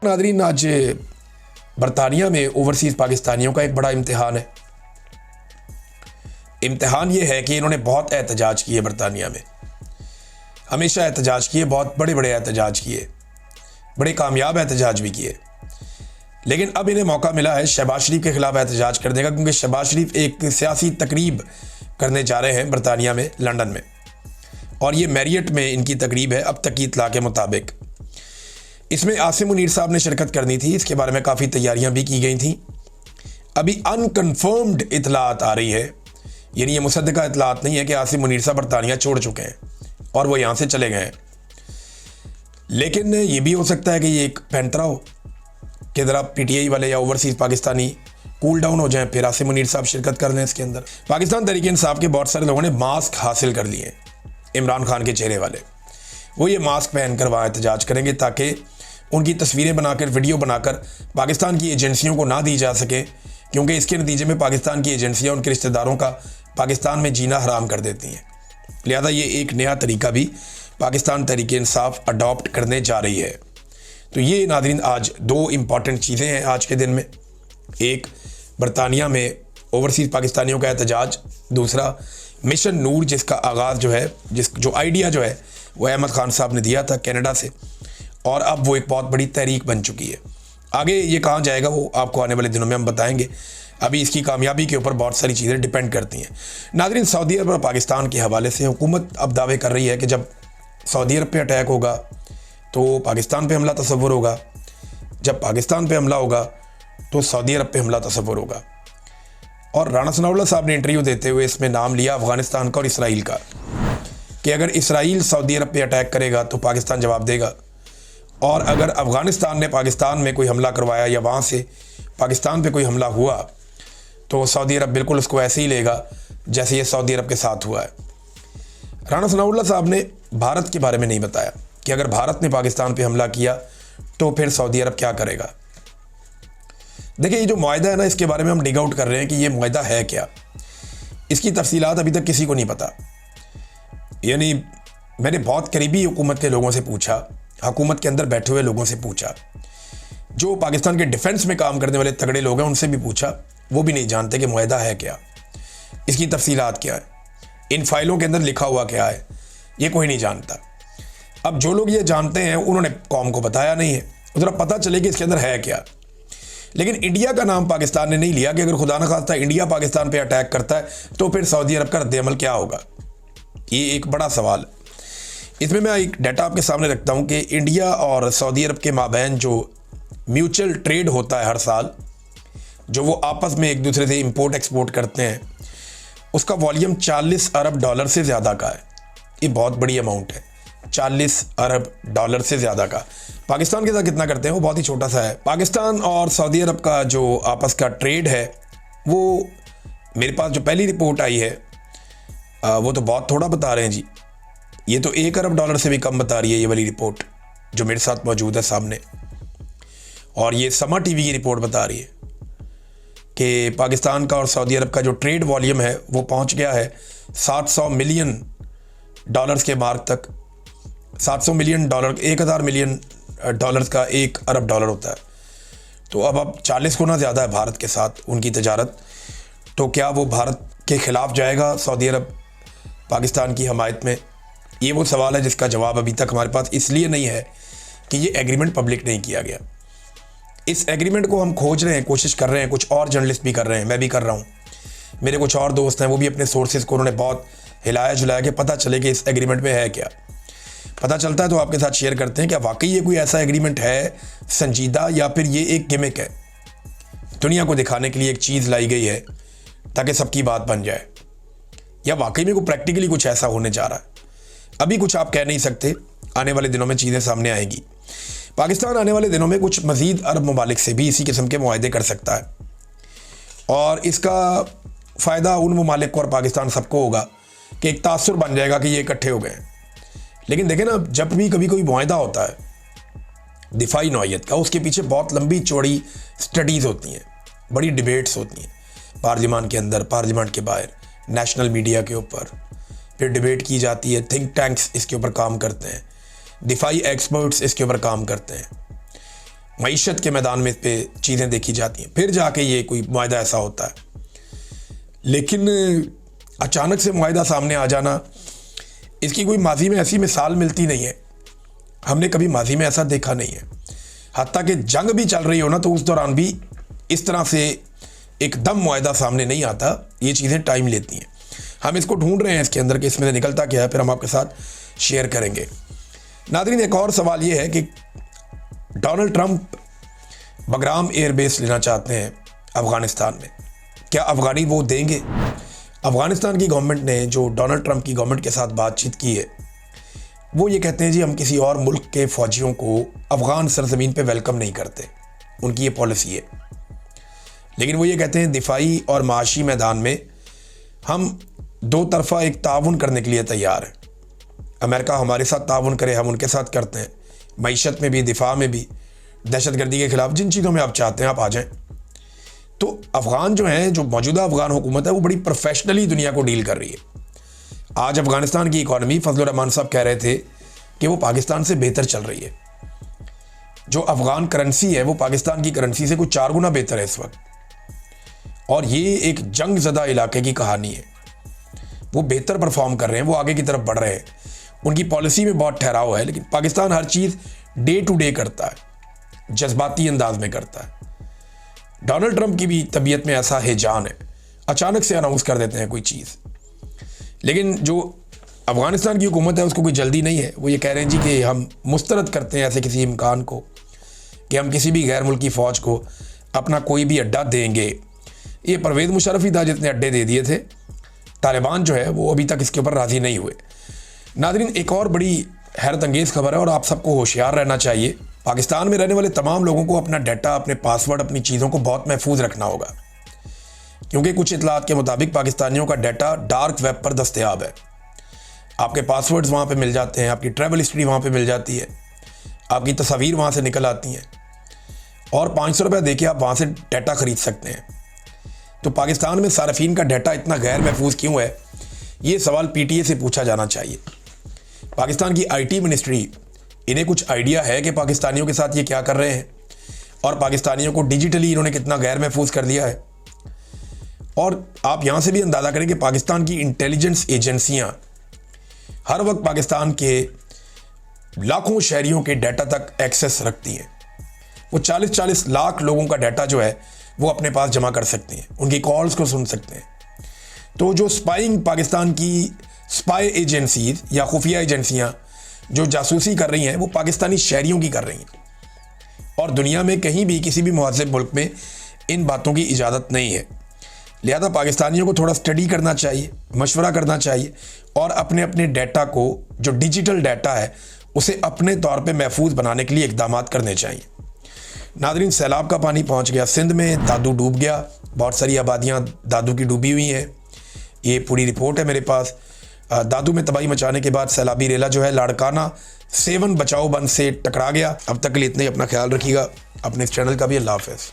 Nadreen, आज बरतानिया में ओवरसीज़ पाकिस्तानियों का एक बड़ा इम्तिहान है। इम्तिहान ये है कि इन्होंने बहुत एहतजाज किए बरतानिया में, हमेशा एहतजाज किए, बहुत बड़े बड़े एहतजाज किए, बड़े कामयाब एहतजाज भी किए। लेकिन अब इन्हें मौका मिला है शहबाज शरीफ के खिलाफ एहतजाज करने का, क्योंकि शहबाज शरीफ एक सियासी तकरीब करने जा रहे हैं बरतानिया में, लंदन में, और ये मैरियट में इनकी तकरीब है अब तक की इतला के मुताबिक। इसमें आसिम मुनीर साहब ने शिरकत करनी थी, इसके बारे में काफ़ी तैयारियां भी की गई थी। अभी अनकन्फर्म्ड इतलात आ रही है, यानी ये मुसद्दका इतलात नहीं है कि आसिम मुनीर साहब बरतानिया छोड़ चुके हैं और वो यहाँ से चले गए हैं। लेकिन ये भी हो सकता है कि ये एक पैंतरा हो कि ज़रा PTI वाले या ओवरसीज़ पाकिस्तानी कूल डाउन हो जाएं, फिर आसिम मुनीर साहब शिरकत कर लें इसके अंदर। पाकिस्तान तहरीक इंसाफ के बहुत सारे लोगों ने मास्क हासिल कर लिए, इमरान खान के चेहरे वाले। वो ये मास्क पहन कर वहाँ एहतजाज करेंगे ताकि उनकी तस्वीरें बनाकर, वीडियो बनाकर पाकिस्तान की एजेंसियों को ना दी जा सके, क्योंकि इसके नतीजे में पाकिस्तान की एजेंसियाँ उनके रिश्तेदारों का पाकिस्तान में जीना हराम कर देती हैं। लिहाजा ये एक नया तरीका भी पाकिस्तान तहरीक इंसाफ अडॉप्ट करने जा रही है। तो ये नाज़रीन आज दो इम्पॉर्टेंट चीज़ें हैं आज के दिन में। एक, बरतानिया में ओवरसीज़ पाकिस्तानियों का एहतजाज। दूसरा, मिशन नूर, जिसका आगाज़ जो है, जो आइडिया जो है वो अहमद खान साहब ने दिया था कनाडा से, और अब वो एक बहुत बड़ी तहरीक बन चुकी है। आगे ये कहाँ जाएगा वो आपको आने वाले दिनों में हम बताएंगे। अभी इसकी कामयाबी के ऊपर बहुत सारी चीज़ें डिपेंड करती हैं। नाज़रीन, सऊदी अरब और पाकिस्तान के हवाले से हुकूमत अब दावे कर रही है कि जब सऊदी अरब पे अटैक होगा तो पाकिस्तान पे हमला तसव्वुर होगा, जब पाकिस्तान पे हमला होगा तो सऊदी अरब पे हमला तसव्वुर होगा। और राणा सनाउल्लाह साहब ने इंटरव्यू देते हुए इसमें नाम लिया अफ़गानिस्तान का और इसराइल का, कि अगर इसराइल सऊदी अरब पे अटैक करेगा तो पाकिस्तान जवाब देगा, और अगर अफ़गानिस्तान ने पाकिस्तान में कोई हमला करवाया या वहाँ से पाकिस्तान पे कोई हमला हुआ तो सऊदी अरब बिल्कुल उसको ऐसे ही लेगा जैसे ये सऊदी अरब के साथ हुआ है। राणा सनाउल्लाह साहब ने भारत के बारे में नहीं बताया कि अगर भारत ने पाकिस्तान पे हमला किया तो फिर सऊदी अरब क्या करेगा। देखिए, ये जो मुआहदा है ना, इसके बारे में हम डिग आउट कर रहे हैं कि ये मुआहदा है क्या। इसकी तफसीलात अभी तक किसी को नहीं पता। यानी मैंने बहुत करीबी हुकूमत के लोगों से पूछा, हुकूमत के अंदर बैठे हुए लोगों से पूछा, जो पाकिस्तान के डिफेंस में काम करने वाले तगड़े लोग हैं उनसे भी पूछा, वो भी नहीं जानते कि मुआहदा है क्या, इसकी तफसीलात क्या है, इन फाइलों के अंदर लिखा हुआ क्या है, ये कोई नहीं जानता। अब जो लोग ये जानते हैं उन्होंने कौम को बताया नहीं है, ज़रा पता चले कि इसके अंदर है क्या। लेकिन इंडिया का नाम पाकिस्तान ने नहीं लिया कि अगर खुदा न खास्ता इंडिया पाकिस्तान पे अटैक करता है तो फिर सऊदी अरब का रद्द-ए-अमल क्या होगा। ये एक बड़ा सवाल। इसमें मैं एक डाटा आपके सामने रखता हूँ कि इंडिया और सऊदी अरब के माबैन जो म्यूचुअल ट्रेड होता है हर साल, जो वो आपस में एक दूसरे से इंपोर्ट एक्सपोर्ट करते हैं, उसका वॉल्यूम 40 अरब डॉलर से ज़्यादा का है। ये बहुत बड़ी अमाउंट है, 40 अरब डॉलर से ज़्यादा का। पाकिस्तान के साथ कितना करते हैं वो बहुत ही छोटा सा है। पाकिस्तान और सऊदी अरब का जो आपस का ट्रेड है, वो मेरे पास जो पहली रिपोर्ट आई है वो तो बहुत थोड़ा बता रहे हैं जी। ये तो 1 अरब डॉलर से भी कम बता रही है ये वाली रिपोर्ट जो मेरे साथ मौजूद है सामने। और ये समा टीवी की रिपोर्ट बता रही है कि पाकिस्तान का और सऊदी अरब का जो ट्रेड वॉल्यूम है वो पहुंच गया है 700 मिलियन डॉलर्स के मार्क तक। 700 मिलियन डॉलर, 1000 मिलियन डॉलर्स का 1 अरब डॉलर होता है। तो अब 40 गुना ज़्यादा है भारत के साथ उनकी तजारत। तो क्या वो भारत के ख़िलाफ़ जाएगा सऊदी अरब पाकिस्तान की हमायत में? ये वो सवाल है जिसका जवाब अभी तक हमारे पास इसलिए नहीं है कि ये एग्रीमेंट पब्लिक नहीं किया गया। इस एग्रीमेंट को हम खोज रहे हैं, कोशिश कर रहे हैं, कुछ और जर्नलिस्ट भी कर रहे हैं, मैं भी कर रहा हूँ, मेरे कुछ और दोस्त हैं, वो भी अपने सोर्सेज को उन्होंने बहुत हिलाया झुलाया कि पता चले कि इस एग्रीमेंट में है क्या। पता चलता है तो आपके साथ शेयर करते हैं कि वाकई ये कोई ऐसा एग्रीमेंट है संजीदा, या फिर ये एक गिमिक है, दुनिया को दिखाने के लिए एक चीज़ लाई गई है ताकि सबकी बात बन जाए, या वाकई में कोई प्रैक्टिकली कुछ ऐसा होने जा रहा है। अभी कुछ आप कह नहीं सकते, आने वाले दिनों में चीज़ें सामने आएगी। पाकिस्तान आने वाले दिनों में कुछ मज़ीद अरब ममालिक से भी इसी किस्म के मुआहदे कर सकता है, और इसका फ़ायदा उन ममालिक को और पाकिस्तान सबको होगा कि एक तासुर बन जाएगा कि ये इकट्ठे हो गए। लेकिन देखें ना, जब भी कभी कोई मुआहदा होता है दिफाई नौइयत का, उसके पीछे बहुत लंबी चौड़ी स्टडीज़ होती हैं, बड़ी डिबेट्स होती हैं, पार्लियामान के अंदर, पार्लियामान के बाहर, नेशनल मीडिया के ऊपर, फिर डिबेट की जाती है, थिंक टैंक्स इसके ऊपर काम करते हैं, दिफाई एक्सपर्ट्स इसके ऊपर काम करते हैं। मईशत के मैदान में पे चीज़ें देखी जाती हैं, फिर जाके ये कोई मुआहदा ऐसा होता है। लेकिन अचानक से मुआहदा सामने आ जाना, इसकी कोई माजी में ऐसी मिसाल मिलती नहीं है, हमने कभी माजी में ऐसा देखा नहीं है। हत्ता कि जंग भी चल रही हो ना, तो उस दौरान भी इस तरह से एकदम मुआहदा सामने नहीं आता, ये चीज़ें टाइम लेती हैं। हम इसको ढूंढ रहे हैं इसके अंदर कि इसमें निकलता क्या है, फिर हम आपके साथ शेयर करेंगे। नाज़रीन, एक और सवाल ये है कि डोनाल्ड ट्रंप बगराम एयरबेस लेना चाहते हैं अफ़गानिस्तान में, क्या अफ़गानी वो देंगे? अफ़गानिस्तान की गवर्नमेंट ने जो डोनाल्ड ट्रंप की गवर्नमेंट के साथ बातचीत की है, वो ये कहते हैं जी हम किसी और मुल्क के फ़ौजियों को अफ़गान सरज़मीन पे वेलकम नहीं करते, उनकी ये पॉलिसी है। लेकिन वो ये कहते हैं दिफाई और माशी मैदान में हम दो तरफ़ा एक ताउन करने के लिए तैयार हैं। अमेरिका हमारे साथ ताउन करे, हम उनके साथ करते हैं, मईशत में भी, दिफा में भी, दहशतगर्दी के ख़िलाफ़ जिन चीज़ों में आप चाहते हैं आप आ जाएँ। तो अफ़गान जो हैं, जो मौजूदा अफ़गान हुकूमत है, वो बड़ी प्रोफेशनली दुनिया को डील कर रही है। आज अफ़गानिस्तान की इकॉनमी, फजलुर रहमान साहब कह रहे थे कि वो पाकिस्तान से बेहतर चल रही है। जो अफ़गान करेंसी है वो पाकिस्तान की करेंसी से कुछ 4 गुना बेहतर है इस वक्त। और ये एक जंग ज़दा इलाके की कहानी है। वो बेहतर परफॉर्म कर रहे हैं, वो आगे की तरफ बढ़ रहे हैं, उनकी पॉलिसी में बहुत ठहराव है। लेकिन पाकिस्तान हर चीज़ डे टू डे करता है, जज्बाती अंदाज में करता है। डोनाल्ड ट्रंप की भी तबीयत में ऐसा हिजान है, अचानक से अनाउंस कर देते हैं कोई चीज़। लेकिन जो अफ़गानिस्तान की हुकूमत है उसको कोई जल्दी नहीं है। वो ये कह रहे हैं जी कि हम मुस्तरद करते हैं ऐसे किसी इम्कान को कि हम किसी भी गैर मुल्की फ़ौज को अपना कोई भी अड्डा देंगे। ये परवेज़ मुशर्रफ ही था जितने अड्डे दे दिए थे। तालिबान जो है वो अभी तक इसके ऊपर राज़ी नहीं हुए। नाज़रीन, एक और बड़ी हैरत अंगेज़ खबर है और आप सबको होशियार रहना चाहिए। पाकिस्तान में रहने वाले तमाम लोगों को अपना डाटा, अपने पासवर्ड, अपनी चीज़ों को बहुत महफूज रखना होगा, क्योंकि कुछ इतलात के मुताबिक पाकिस्तानियों का डाटा डार्क वेब पर दस्तयाब है। आपके पासवर्ड्स वहाँ पे मिल जाते हैं, आपकी ट्रैवल हिस्ट्री वहाँ पे मिल जाती है, आपकी तस्वीर वहाँ से निकल आती हैं और 500 रुपये देके आप वहाँ से डाटा ख़रीद सकते हैं। तो पाकिस्तान में सार्फिन का डाटा इतना गैर महफूज क्यों है, ये सवाल PTA से पूछा जाना चाहिए। पाकिस्तान की IT मिनिस्ट्री, इन्हें कुछ आइडिया है कि पाकिस्तानियों के साथ ये क्या कर रहे हैं और पाकिस्तानियों को डिजिटली इन्होंने कितना गैर महफूज कर दिया है? और आप यहाँ से भी अंदाज़ा करें कि पाकिस्तान की इंटेलिजेंस एजेंसियाँ हर वक्त पाकिस्तान के लाखों शहरियों के डाटा तक एक्सेस रखती हैं। वो 40-40 लाख लोगों का डाटा जो है वो अपने पास जमा कर सकते हैं, उनकी कॉल्स को सुन सकते हैं। तो जो स्पाइंग, पाकिस्तान की स्पाई एजेंसीज या खुफिया एजेंसियाँ जो जासूसी कर रही हैं, वो पाकिस्तानी शहरियों की कर रही हैं। और दुनिया में कहीं भी किसी भी मुहज़्ज़ब मुल्क में इन बातों की इजाज़त नहीं है। लिहाजा पाकिस्तानियों को थोड़ा स्टडी करना चाहिए, मशवरा करना चाहिए और अपने अपने डाटा को, जो डिजिटल डाटा है, उसे अपने तौर पे महफूज बनाने के लिए इक़दाम करने चाहिए। नाज़रीन, सैलाब का पानी पहुंच गया सिंध में, दादू डूब गया, बहुत सारी आबादियां दादू की डूबी हुई हैं। ये पूरी रिपोर्ट है मेरे पास। दादू में तबाही मचाने के बाद सैलाबी रेला जो है लाड़काना सेवन बचाओ बंद से टकरा गया। अब तक के लिए इतना ही। अपना ख्याल रखिएगा, अपने इस चैनल का भी। अल्लाह हाफ़िज़।